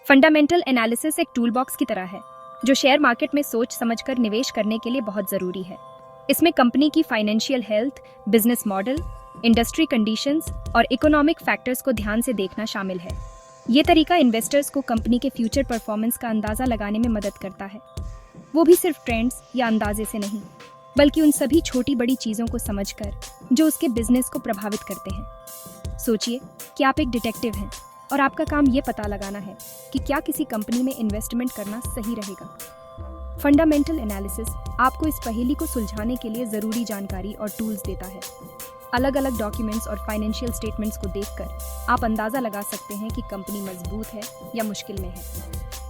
Fundamental analysis एक tool box की तरह है जो शेयर मार्केट में सोच समझकर निवेश करने के लिए बहुत ज़रूरी है। इसमें कंपनी की financial health, business model, industry conditions और इकोनॉमिक फैक्टर्स को ध्यान से देखना शामिल है। ये तरीका इन्वेस्टर्स को कंपनी के फ्यूचर परफॉर्मेंस का अंदाज़ा लगाने में मदद करता है, वो भी सिर्फ ट्रेंड्स या अंदाजे से नहीं, बल्कि उन सभी छोटी बड़ी चीज़ों को समझकर जो उसके बिजनेस को प्रभावित करते हैं। सोचिए कि आप एक डिटेक्टिव हैं और आपका काम ये पता लगाना है कि क्या किसी कंपनी में इन्वेस्टमेंट करना सही रहेगा। फंडामेंटल एनालिसिस आपको इस पहेली को सुलझाने के लिए ज़रूरी जानकारी और टूल्स देता है। अलग अलग डॉक्यूमेंट्स और फाइनेंशियल स्टेटमेंट्स को देखकर आप अंदाज़ा लगा सकते हैं कि कंपनी मजबूत है या मुश्किल में है।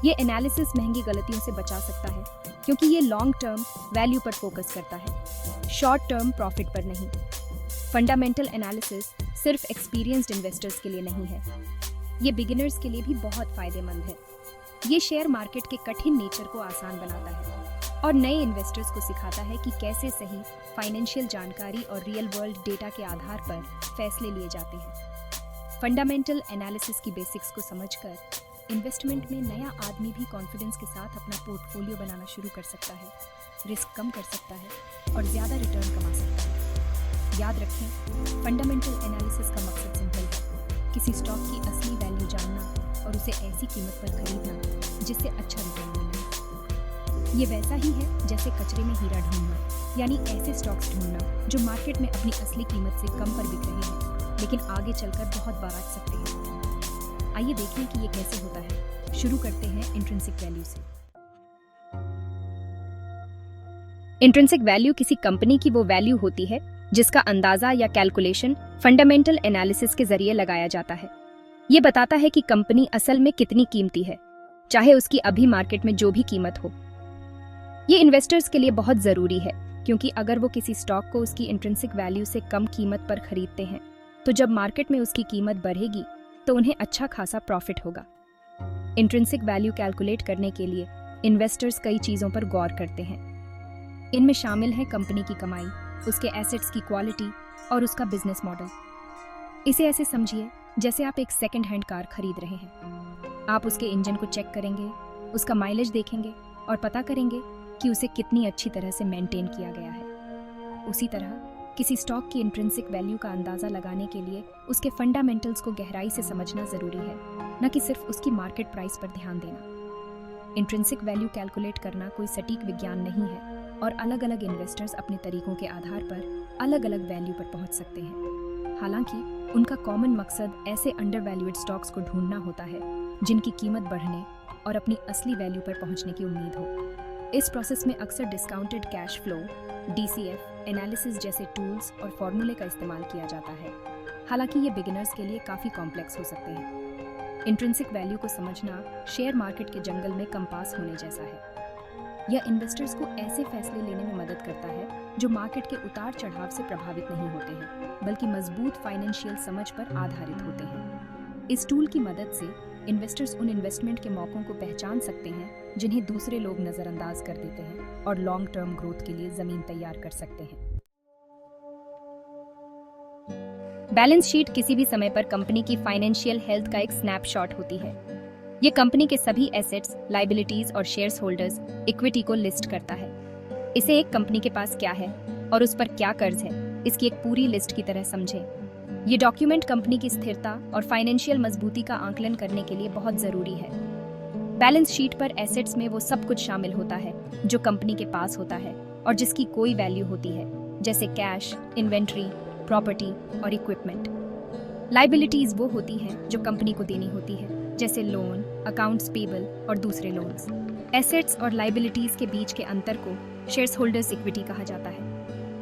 ये एनालिसिस महंगी गलतियों से बचा सकता है क्योंकि ये लॉन्ग टर्म वैल्यू पर फोकस करता है, शॉर्ट टर्म प्रॉफिट पर नहीं। फंडामेंटल एनालिसिस सिर्फ एक्सपीरियंस्ड इन्वेस्टर्स के लिए नहीं है, ये बिगिनर्स के लिए भी बहुत फायदेमंद है। ये शेयर मार्केट के कठिन नेचर को आसान बनाता है और नए इन्वेस्टर्स को सिखाता है कि कैसे सही फाइनेंशियल जानकारी और रियल वर्ल्ड डेटा के आधार पर फैसले लिए जाते हैं। फंडामेंटल एनालिसिस की बेसिक्स को समझकर इन्वेस्टमेंट में नया आदमी भी कॉन्फिडेंस के साथ अपना पोर्टफोलियो बनाना शुरू कर सकता है, रिस्क कम कर सकता है और ज़्यादा रिटर्न कमा सकता है। याद रखें, फंडामेंटल एनालिसिस का मकसद सिंपल है, किसी स्टॉक की असली वैल्यू जानना और उसे ऐसी कीमत पर खरीदना जिससे अच्छा रिटर्न मिले। ये वैसा ही है जैसे कचरे में हीरा ढूंढना, यानी ऐसे स्टॉक्स ढूंढना जो मार्केट में अपनी असली कीमत से कम पर बिक रहे हैं लेकिन आगे चलकर बहुत बारात सकते हैं। आइए देखें कि ये कैसे होता है। शुरू करते हैं इंट्रिंसिक वैल्यू से। इंट्रिंसिक वैल्यू किसी कंपनी की वो वैल्यू होती है जिसका अंदाजा या कैलकुलेशन फंडामेंटल एनालिसिस के जरिए लगाया जाता है। ये बताता है कि कंपनी असल में कितनी कीमती है, चाहे उसकी अभी मार्केट में जो भी कीमत हो। ये इन्वेस्टर्स के लिए बहुत जरूरी है क्योंकि अगर वो किसी स्टॉक को उसकी इंट्रिंसिक वैल्यू से कम कीमत पर खरीदते हैं तो जब मार्केट में उसकी कीमत बढ़ेगी तो उन्हें अच्छा खासा प्रॉफिट होगा। इंट्रिंसिक वैल्यू कैलकुलेट करने के लिए इन्वेस्टर्स कई चीज़ों पर गौर करते हैं। इनमें शामिल है कंपनी की कमाई, उसके एसेट्स की क्वालिटी और उसका बिजनेस मॉडल। इसे ऐसे समझिए जैसे आप एक सेकंड हैंड कार खरीद रहे हैं। आप उसके इंजन को चेक करेंगे, उसका माइलेज देखेंगे और पता करेंगे कि उसे कितनी अच्छी तरह से मेंटेन किया गया है। उसी तरह किसी स्टॉक की इंट्रिंसिक वैल्यू का अंदाज़ा लगाने के लिए उसके फंडामेंटल्स को गहराई से समझना ज़रूरी है, न कि सिर्फ उसकी मार्केट प्राइस पर ध्यान देना। इंट्रिंसिक वैल्यू कैलकुलेट करना कोई सटीक विज्ञान नहीं है और अलग अलग इन्वेस्टर्स अपने तरीकों के आधार पर अलग अलग वैल्यू पर पहुंच सकते हैं। हालांकि उनका कॉमन मकसद ऐसे अंडरवैल्यूड स्टॉक्स को ढूंढना होता है जिनकी कीमत बढ़ने और अपनी असली वैल्यू पर पहुंचने की उम्मीद हो। इस प्रोसेस में अक्सर discounted cash flow, DCF analysis जैसे टूल्स और फॉर्मूले का इस्तेमाल किया जाता है। हालांकि ये बिगिनर्स के लिए काफ़ी कॉम्प्लेक्स हो सकते हैं। इंट्रिंसिक वैल्यू को समझना शेयर मार्केट के जंगल में कंपास होने जैसा है। यह इन्वेस्टर्स को ऐसे फैसले लेने में मदद करता है जो मार्केट के उतार चढ़ाव से प्रभावित नहीं होते हैं, बल्कि मजबूत फाइनेंशियल समझ पर आधारित होते हैं। इस टूल की मदद से इन्वेस्टर्स उन इन्वेस्टमेंट के मौकों को पहचान सकते हैं जिन्हें दूसरे लोग नज़रअंदाज कर देते हैं और लॉन्ग टर्म ग्रोथ के लिए ज़मीन तैयार कर सकते हैं। बैलेंस शीट किसी भी समय पर कंपनी की फाइनेंशियल हेल्थ का एक स्नैपशॉट होती है। ये कंपनी के सभी एसेट्स, लायबिलिटीज और शेयर्स होल्डर्स इक्विटी को लिस्ट करता है। इसे एक कंपनी के पास क्या है और उस पर क्या कर्ज है, इसकी एक पूरी लिस्ट की तरह समझें। ये डॉक्यूमेंट कंपनी की स्थिरता और फाइनेंशियल मजबूती का आकलन करने के लिए बहुत ज़रूरी है। बैलेंस शीट पर एसेट्स में वो सब कुछ शामिल होता है जो कंपनी के पास होता है और जिसकी कोई वैल्यू होती है, जैसे कैश, इन्वेंट्री, प्रॉपर्टी और इक्विपमेंट। लायबिलिटीज वो होती हैं जो कंपनी को देनी होती है, जैसे लोन, अकाउंट्स पेबल और दूसरे लोन्स। एसेट्स और लायबिलिटीज के बीच के अंतर को शेयर्स होल्डर्स इक्विटी कहा जाता है।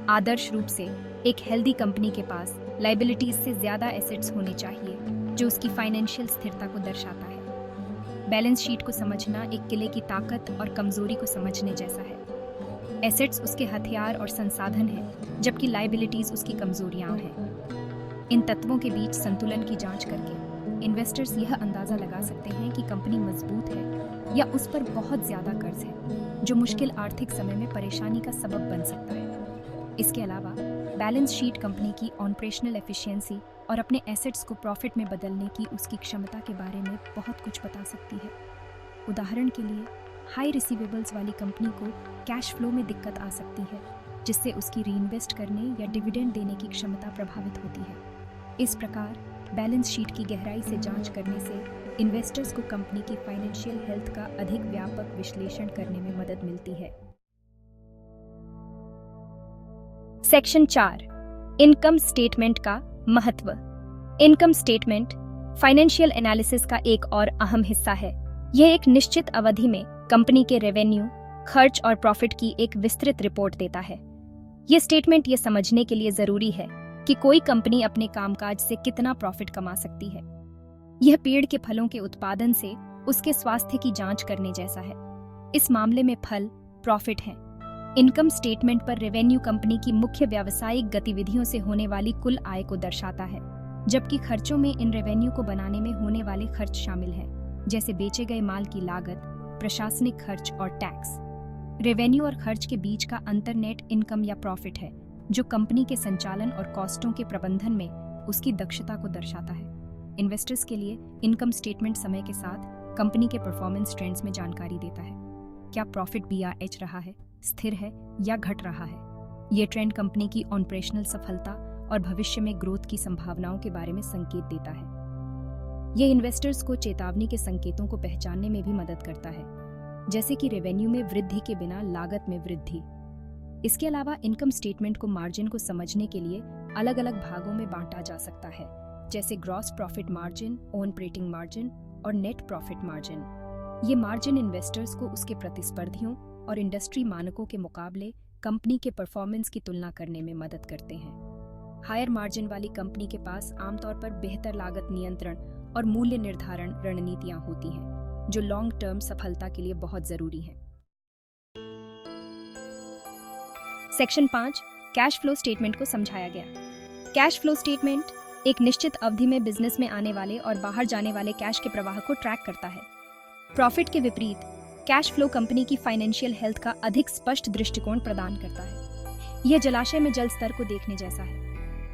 आदर्श रूप से एक हेल्दी कंपनी के पास लायबिलिटीज से ज़्यादा एसेट्स होने चाहिए जो उसकी फाइनेंशियल स्थिरता को दर्शाता है। बैलेंस शीट को समझना एक किले की ताकत और कमजोरी को समझने जैसा है। एसेट्स उसके हथियार और संसाधन हैं, जबकि लायबिलिटीज उसकी कमजोरियां हैं। इन तत्वों के बीच संतुलन की जांच करके इन्वेस्टर्स यह अंदाज़ा लगा सकते हैं कि कंपनी मजबूत है या उस पर बहुत ज़्यादा कर्ज है जो मुश्किल आर्थिक समय में परेशानी का सबब बन सकता है। इसके अलावा बैलेंस शीट कंपनी की ऑपरेशनल एफिशिएंसी और अपने एसेट्स को प्रॉफिट में बदलने की उसकी क्षमता के बारे में बहुत कुछ बता सकती है। उदाहरण के लिए, हाई रिसीवेबल्स वाली कंपनी को कैश फ्लो में दिक्कत आ सकती है, जिससे उसकी रीइन्वेस्ट करने या डिविडेंड देने की क्षमता प्रभावित होती है। इस प्रकार बैलेंस शीट की गहराई से जांच करने से इन्वेस्टर्स को कंपनी की फाइनेंशियल हेल्थ का अधिक व्यापक विश्लेषण करने में मदद मिलती है। सेक्शन 4, इनकम स्टेटमेंट का महत्व। इनकम स्टेटमेंट फाइनेंशियल एनालिसिस का एक और अहम हिस्सा है। यह एक निश्चित अवधि में कंपनी के रेवेन्यू, खर्च और प्रॉफिट की एक विस्तृत रिपोर्ट देता है। यह स्टेटमेंट यह समझने के लिए जरूरी है कि कोई कंपनी अपने कामकाज से कितना प्रॉफिट कमा सकती है। यह पेड़ के फलों के उत्पादन से उसके स्वास्थ्य की जांच करने जैसा है। इस मामले में फल प्रॉफिट है। इनकम स्टेटमेंट पर रेवेन्यू कंपनी की मुख्य व्यावसायिक गतिविधियों से होने वाली कुल आय को दर्शाता है, जबकि खर्चों में इन रेवेन्यू को बनाने में होने वाले खर्च शामिल हैं, जैसे बेचे गए माल की लागत, प्रशासनिक खर्च और टैक्स। रेवेन्यू और खर्च के बीच का अंतर नेट इनकम या प्रॉफिट है, जो कंपनी के संचालन और कॉस्टों के प्रबंधन में उसकी दक्षता को दर्शाता है। इन्वेस्टर्स के लिए इनकम स्टेटमेंट समय के साथ कंपनी के परफॉर्मेंस ट्रेंड्स में जानकारी देता है। क्या प्रॉफिट BRH रहा है, स्थिर है या घट रहा है? ये ट्रेंड कंपनी की ऑपरेशनल सफलता और भविष्य में ग्रोथ की संभावनाओं के बारे में संकेत देता है। ये इन्वेस्टर्स को चेतावनी के संकेतों को पहचानने में भी मदद करता है, जैसे कि रेवेन्यू में वृद्धि के बिना लागत में वृद्धि। इसके अलावा इनकम स्टेटमेंट को मार्जिन को समझने के लिए अलग अलग भागों में बांटा जा सकता है, जैसे gross profit margin, operating margin और नेट प्रॉफिट मार्जिन। ये मार्जिन इन्वेस्टर्स को उसके प्रतिस्पर्धियों और इंडस्ट्री मानकों के मुकाबले कंपनी के परफॉर्मेंस की तुलना करने में मदद करते हैं। हायर मार्जिन वाली कंपनी के पास आमतौर पर बेहतर लागत नियंत्रण और मूल्य निर्धारण रणनीतियां होती हैं, जो लॉन्ग टर्म सफलता के लिए बहुत जरूरी हैं। सेक्शन 5, कैश फ्लो स्टेटमेंट को समझाया गया। कैश फ्लो स्टेटमेंट एक निश्चित अवधि में बिजनेस में आने वाले और बाहर जाने वाले कैश के प्रवाह को ट्रैक करता है। प्रॉफिट के विपरीत कैश फ्लो कंपनी की फाइनेंशियल हेल्थ का अधिक स्पष्ट दृष्टिकोण प्रदान करता है। यह जलाशय में जल स्तर को देखने जैसा है।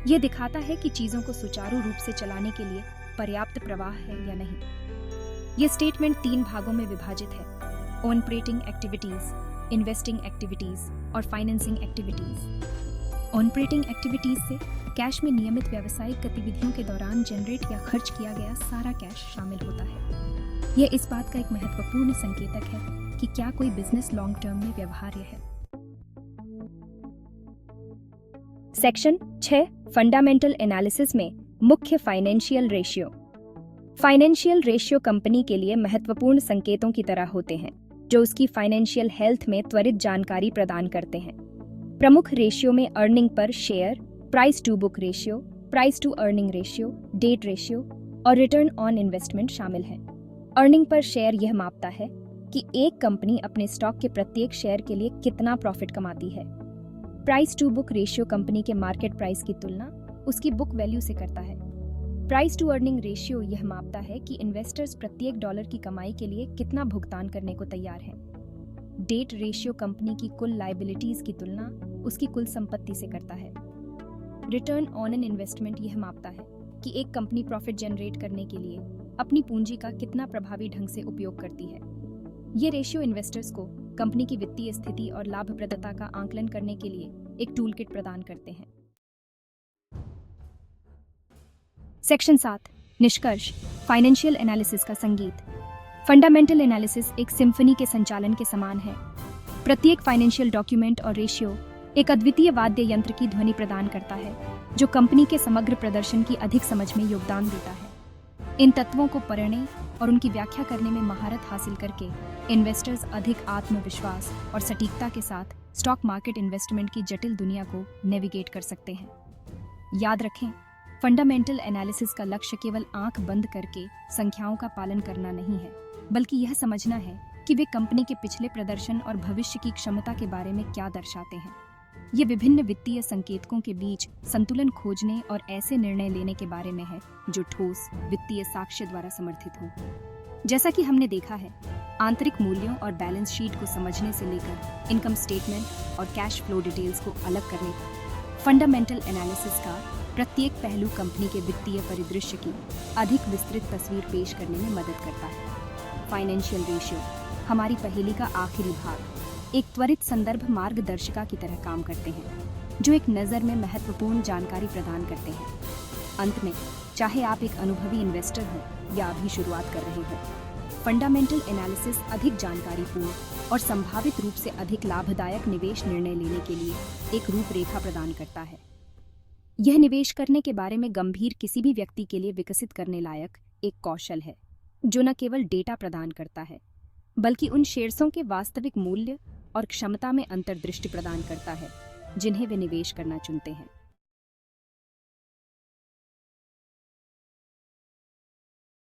यह दिखाता है कि चीजों को सुचारू रूप से चलाने के लिए पर्याप्त प्रवाह है या नहीं। यह स्टेटमेंट 3 भागों में विभाजित है: ऑपरेटिंग एक्टिविटीज, इन्वेस्टिंग एक्टिविटीज और फाइनेंसिंग एक्टिविटीज। ऑपरेटिंग एक्टिविटीज से कैश में नियमित व्यावसायिक गतिविधियों के दौरान जनरेट या खर्च किया गया सारा कैश शामिल होता है। यह इस बात का एक महत्वपूर्ण संकेतक है कि क्या कोई बिजनेस लॉन्ग टर्म में व्यवहार्य है। सेक्शन 6, फंडामेंटल एनालिसिस में मुख्य financial ratio. Financial ratio company के लिए महत्वपूर्ण संकेतों की तरह होते हैं, जो उसकी फाइनेंशियल हेल्थ में त्वरित जानकारी प्रदान करते हैं। प्रमुख रेशियो में अर्निंग पर share, price to book ratio, price to earning ratio, debt ratio और रिटर्न ऑन इन्वेस्टमेंट शामिल हैं। अर्निंग पर शेयर यह मापता है कि एक कंपनी अपने स्टॉक के प्रत्येक शेयर के लिए कितना प्रॉफिट कमाती है। Price to book ratio company के मार्केट प्राइस की तुलना उसकी बुक वैल्यू से करता है। प्राइस टू अर्निंग रेशियो यह मापता है कि इन्वेस्टर्स प्रत्येक डॉलर की कमाई के लिए कितना भुगतान करने को तैयार हैं। डेट रेशियो कंपनी की कुल लायबिलिटीज की तुलना उसकी कुल संपत्ति से करता है। रिटर्न ऑन एन इन्वेस्टमेंट यह मापता है कि एक कंपनी प्रॉफिट जनरेट करने के लिए अपनी पूंजी का कितना प्रभावी ढंग से उपयोग करती है। ये रेशियो इन्वेस्टर्स को कंपनी की वित्तीय स्थिति और लाभप्रदता का आंकलन करने के लिए एक टूलकिट प्रदान करते हैं। सेक्शन 7, निष्कर्ष, फाइनेंशियल एनालिसिस का संगीत। फंडामेंटल एनालिसिस एक सिम्फनी के संचालन के समान है। प्रत्येक फाइनेंशियल डॉक्यूमेंट और रेशियो एक अद्वितीय वाद्य यंत्र की ध्वनि प्रदान करता है, जो कंपनी के समग्र प्रदर्शन की अधिक समझ में योगदान देता है। इन तत्वों को पढ़ने और उनकी व्याख्या करने में महारत हासिल करके इन्वेस्टर्स अधिक आत्मविश्वास और सटीकता के साथ स्टॉक मार्केट इन्वेस्टमेंट की जटिल दुनिया को नेविगेट कर सकते हैं। याद रखें, फंडामेंटल एनालिसिस का लक्ष्य केवल आंख बंद करके संख्याओं का पालन करना नहीं है, बल्कि यह समझना है कि वे कंपनी के पिछले प्रदर्शन और भविष्य की क्षमता के बारे में क्या दर्शाते हैं। ये विभिन्न वित्तीय संकेतकों के बीच संतुलन खोजने और ऐसे निर्णय लेने के बारे में है जो ठोस वित्तीय साक्ष्य द्वारा समर्थित हो। जैसा कि हमने देखा है, आंतरिक मूल्यों और बैलेंस शीट को समझने से लेकर इनकम स्टेटमेंट और कैश फ्लो डिटेल्स को अलग करने तक, फंडामेंटल एनालिसिस का प्रत्येक पहलू कंपनी के वित्तीय परिदृश्य की अधिक विस्तृत तस्वीर पेश करने में मदद करता है। फाइनेंशियल रेशियो हमारी पहेली का आखिरी भाग एक त्वरित संदर्भ मार्गदर्शिका की तरह काम करते हैं, जो एक नज़र में महत्वपूर्ण जानकारी प्रदान करते हैं। अंत में, चाहे आप एक अनुभवी इन्वेस्टर हो या अभी शुरुआत कर रहे हो, फंडामेंटल एनालिसिस अधिक जानकारीपूर्ण और संभावित रूप से अधिक लाभदायक निवेश निर्णय लेने के लिए एक रूपरेखा प्रदान करता है। यह निवेश करने के बारे में गंभीर किसी भी व्यक्ति के लिए विकसित करने लायक एक कौशल है, जो न केवल डेटा प्रदान करता है, बल्कि उन शेयर्सों के वास्तविक मूल्य और क्षमता में अंतर्दृष्टि प्रदान करता है, जिन्हें वे निवेश करना चुनते हैं।